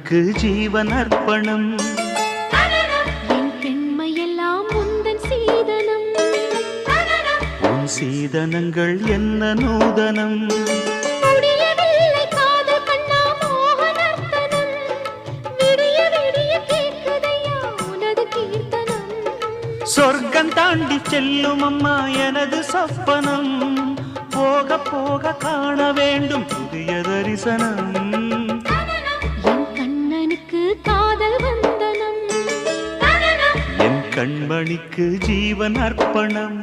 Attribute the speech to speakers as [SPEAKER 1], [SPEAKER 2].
[SPEAKER 1] கண்ணனுக்கு ஜீவன் அர்ப்பணம்.
[SPEAKER 2] என் பெண்மையெல்லாம் உந்தன் சீதனம்.
[SPEAKER 1] உன் சீதனங்கள் என்ன நூதனம்.
[SPEAKER 2] முடியவில்லை காதல் கண்ணா மோகனர்த்தனம். விடிய விடிய கேட்குதையா உனது கீர்த்தனம்.
[SPEAKER 1] சொர்க்கம் தாண்டி செல்லும் அம்மா எனது சொப்பனம். போக போக காண வேண்டும் புதிய தரிசனம்.
[SPEAKER 2] என் கண்ணனுக்கு காதல் வந்தனம்.
[SPEAKER 1] என் கண்மணிக்கு ஜீவன் அர்ப்பணம்.